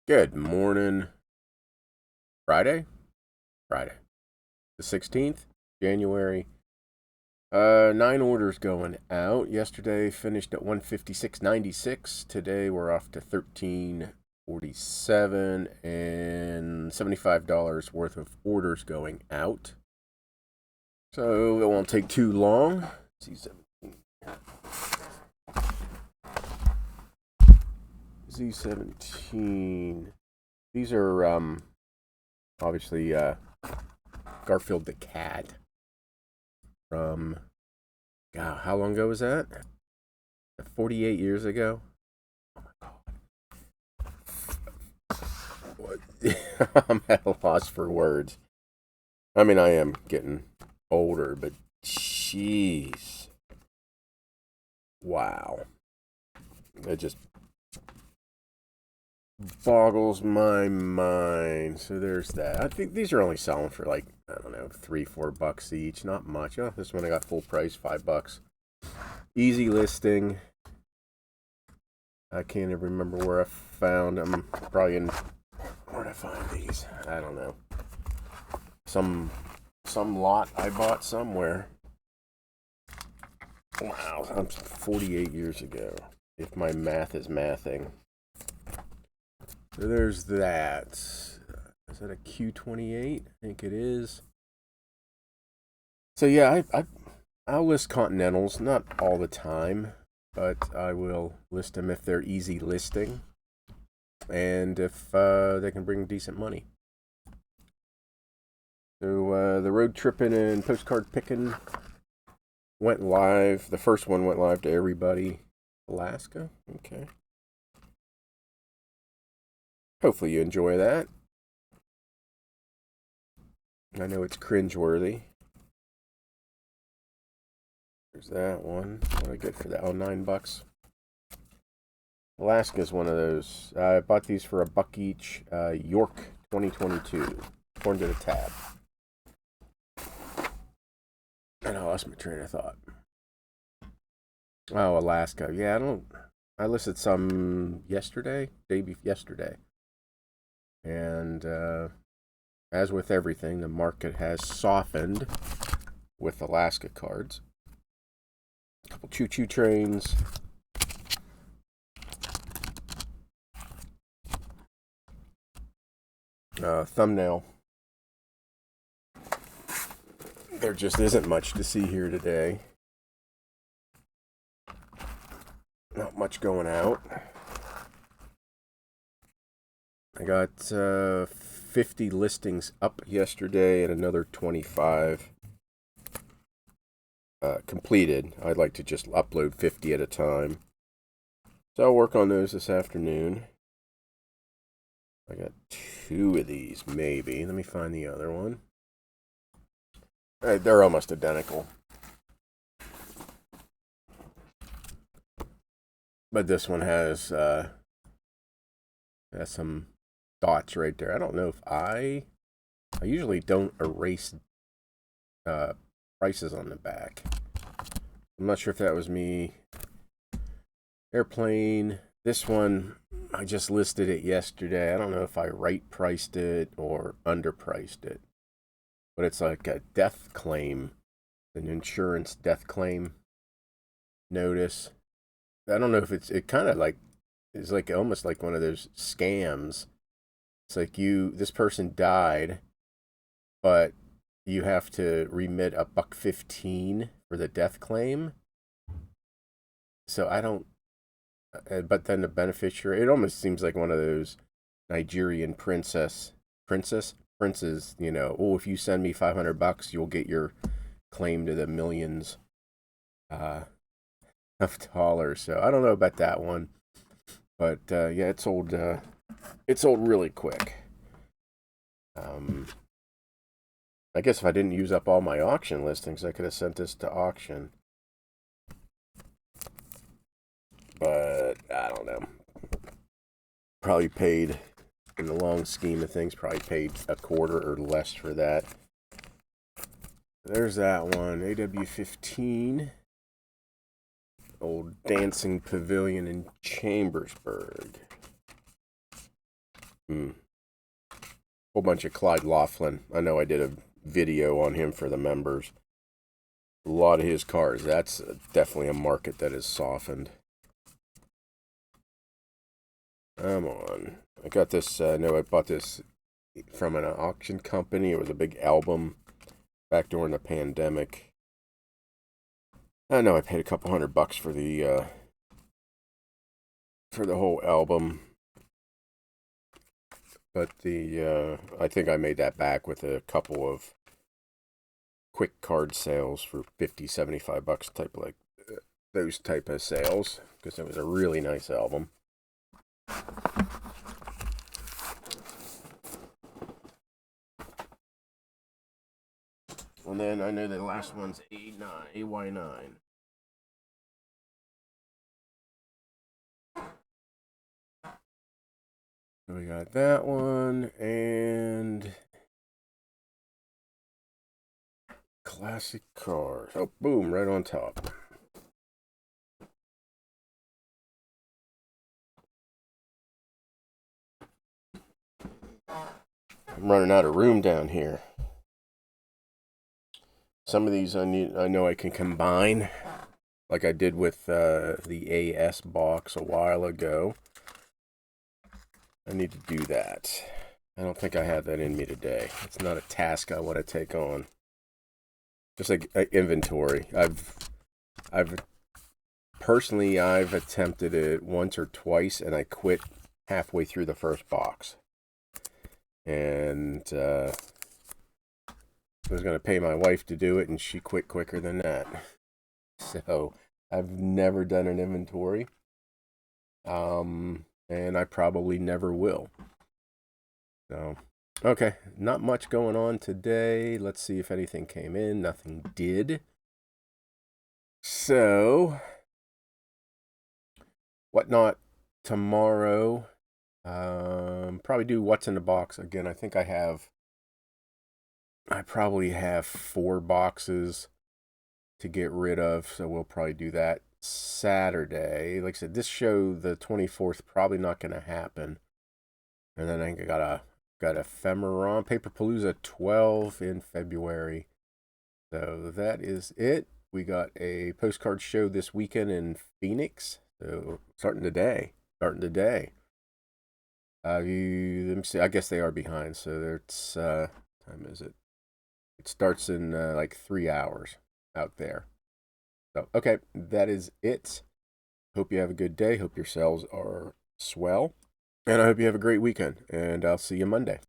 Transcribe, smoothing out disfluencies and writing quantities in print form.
Good morning. Friday? Friday. The 16th, January. 9 orders going out. Yesterday finished at 156.96. Today we're off to 1347 and $75 worth of orders going out. So it won't take too long. Z17. These are obviously Garfield the cat from, God, how long ago was that? 48 years ago? Oh my God. I'm at a loss for words. I mean, I am getting older, but jeez. Wow. It just boggles my mind. So there's that. I think these are only selling for like, I don't know, $3-4 each. Not much. Oh, this one I got full price, $5. Easy listing. I can't even remember where I found them. Probably in, where'd I find these? I don't know. Some lot I bought somewhere. Wow, I'm 48 years ago, if my math is mathing. So there's that. Is that a Q28? I think it is. So yeah, I'll list Continentals, not all the time, but I will list them if they're easy listing, and if they can bring decent money. So the road tripping and postcard picking went live. The first one went live to everybody. Alaska? Okay. Hopefully you enjoy that. I know it's cringeworthy. There's that one. What did I get for that? Oh, $9. Alaska's one of those. I bought these for $1 each. York 2022. According to the tab. And I lost my train of thought. Oh, Alaska. Yeah, I listed some yesterday. Yesterday. And as with everything, the market has softened with Alaska cards. A couple choo-choo trains. Thumbnail. There just isn't much to see here today. Not much going out. I got 50 listings up yesterday and another 25 completed. I'd like to just upload 50 at a time. So I'll work on those this afternoon. I got 2 of these, maybe. Let me find the other one. They're almost identical. But this one has some dots right there. I don't know if I usually don't erase prices on the back. I'm not sure if that was me. Airplane. This one, I just listed it yesterday. I don't know if I right priced it or underpriced it. But it's like a death claim, an insurance death claim notice. I don't know if it kind of like, it's like almost like one of those scams. It's like this person died, but you have to remit $1.15 for the death claim. So I don't, but then the beneficiary, it almost seems like one of those Nigerian princes, oh, if you send me $500, you'll get your claim to the millions of dollars. So I don't know about that one, but yeah, it's sold really quick. I guess if I didn't use up all my auction listings, I could have sent this to auction. But I don't know. Probably paid, in the long scheme of things, probably paid a quarter or less for that. There's that one. AW15. Old Dancing Pavilion in Chambersburg. Whole bunch of Clyde Laughlin. I know I did a video on him for the members. A lot of his cars. That's definitely a market that has softened. Come on. I got this, no, I bought this from an auction company. It was a big album back during the pandemic. I know I paid a couple $100 for the whole album. But I think I made that back with a couple of quick card sales for $50, $75 type, like those type of sales, because it was a really nice album. And then I know the last one's AY9. So we got that one and classic cars. Oh, boom, right on top. I'm running out of room down here. Some of these I know I can combine, like I did with the AS box a while ago. I need to do that. I don't think I have that in me today. It's not a task I want to take on. Just like inventory. I've personally attempted it once or twice, and I quit halfway through the first box. And I was going to pay my wife to do it, and she quit quicker than that. So I've never done an inventory. And I probably never will. So, okay, not much going on today. Let's see if anything came in. Nothing did. So, whatnot tomorrow. Probably do what's in the box again. I think I probably have 4 boxes to get rid of, so we'll probably do that Saturday. Like I said, this show, the 24th, probably not going to happen. And then I think I got Ephemeron, Paperpalooza 12 in February. So that is it. We got a postcard show this weekend in Phoenix. So starting today. Let me see. I guess they are behind. So it's time is it? It starts in like 3 hours out there. So, okay, that is it. Hope you have a good day. Hope your sales are swell. And I hope you have a great weekend. And I'll see you Monday.